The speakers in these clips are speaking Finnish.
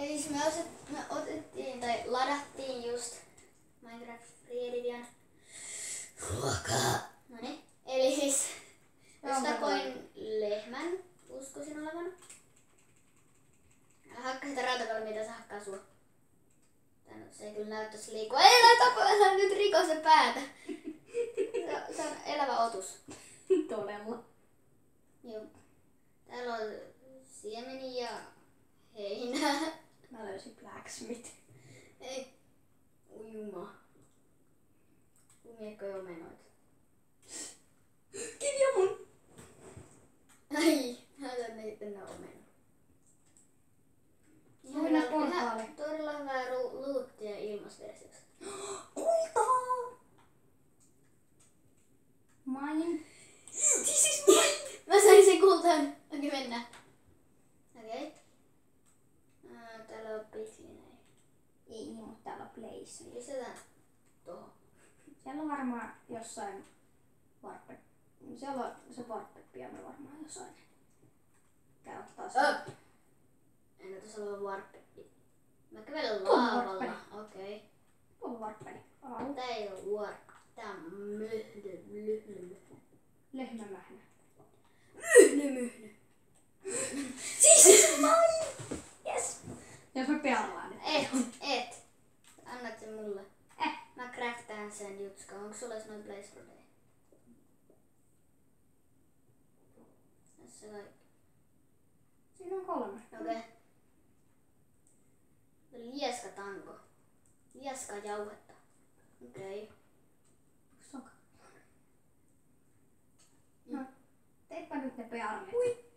Eli siis me otettiin tai ladattiin just Minecraft Free Edition ruokaa. Noniin. Eli siis jos tapoin lehmän, uskoisin olevan. Hakka sitä rautakalmiita, se hakkaa sua. Se ei kyllä näyttäisi liikkua. Älä nyt riko se päätä. Se on elävä otus. Todella. Joo. Täällä on siemeniä ja heinää. Mä löysin blacksmith. Ei. Ujuma. Kumiekko omenoita. Kivi on mun. Ai, näytän niitä omenoita. Mennään portaalle. Todella hyvää luuttia ilmasversiossa. Kultaa! Mine. This is mine! Mä sain sen kultaan. Okei, mennään. Okei. Täällä on pislinei. Ei mulla täällä place. Lisätään tohon. Siellä on varmaan jossain varppe. Siellä on se varppepiano varmaan jossain. Käy ottaa sen. Entä tuossa on varppeppi? Mä kävelen Tuolla laavalla. varppeli. Okei. Tuolla varppeli. Au. Tää ei oo varppi. Tää on myhny. Lehmämähnä. Myhny. Siis noin! Yes! Jos me pearlaan nyt. Et. Annat sen mulle. Mä craftaan sen jutska. Onko sulla noin blaze rodeja? Tässä kaikki. Siinä on 3. Okei. Lieska tango. Lieska jauhetta. Okei. Soka. No, teipä nyt ne pearleet.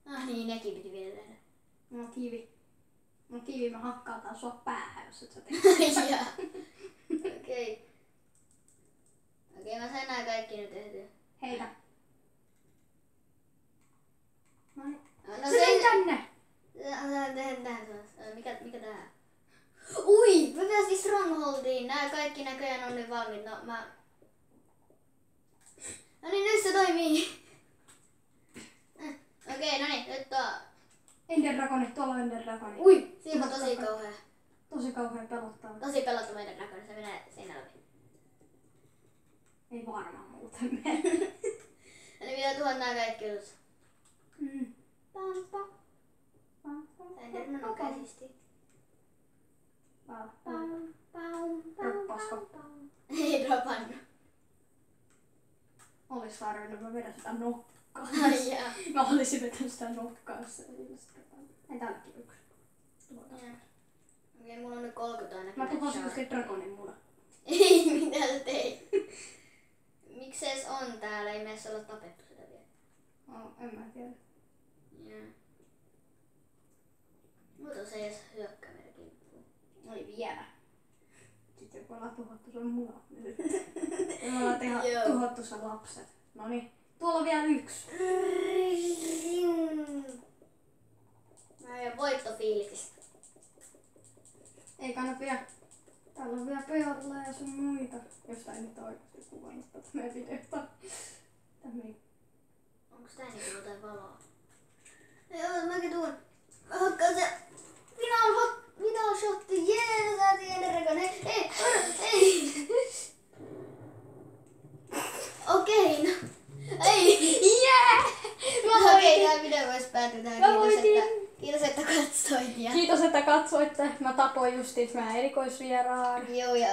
Ah niin, nekin piti vielä tehdä. Mulla on kivi. Mulla on kivi, mä hakkautan sua päähän, jos et sä teet. Jaa. Okei. Okei, mä sain nää kaikki nyt tehtyä. Heitä. Noin. No Se meni tänne! Mikä tää? Ui! Me päästiin Strongholdiin. Nää kaikki näköjään on nyt valmiit. No niin, nyt se toimii. Okei, no niin, nyt on. Ender Dragoni, tuolla on Ender Dragoni. Ui! Siinä on tosi kauhea. Tosi kauhean pelottava. Tosi pelottava Ender Dragoni. Se menee siinä läpi. Ei varmaan muuten mene. Eli vielä tuhat nää kaikki ylös. Pampa. Enderman on käsisti. Droppasko? Ei dropannut. Olis tarvinnut, mä vedän sitä nokkaa. Ai jaa. Mä olisin vetänyt sitä nokkaa, jos se ei olisi dropannut. Ei täälläkin yksi. Okei, mulla on nyt 30 ainakin. Mä tuhosin se Dragonin muna. Ei, mitä sä teit? Miksi se edes on täällä? Ei meissä olla tapettu sitä vielä. En mä tiedä. Jaa. Mutta se ei edes hyökkää meidän kimppuun. Ei vielä. Sitten kun ollaan tuhottu sun munat nyt. Me ollaan tuhottu sun lapset. Noniin. Tuolla on vielä yksi. Mä oon jo voittofiilis. Ei kannata vielä. Täällä on vielä pöydällä ja sun muita. Jostain ei nyt oikeasti kuvannut tätä meidän videota. Onks tää niinku jotain valoa? Joo, mäkin tuun. Mä hakkaan se final shotti. Jee, saatiin Ender Dragon. Ei. Okei, no. Ei. Jee! Okei, tää video vois päättyä tähän. Kiitos, että katsoit. Kiitos, että katsoitte. Mä tapoin justiis meidän erikoisvieraan. Joo, ja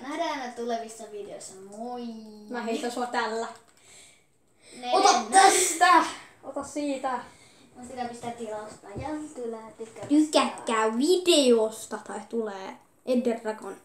nähdään tulevissa videoissa. Moi! Mä heitän sua tällä. Ota tästä! Ota siitä. Mä sitä pistää tilausta ja tykkää. Tykätkää videosta tai tulee Ender Dragon.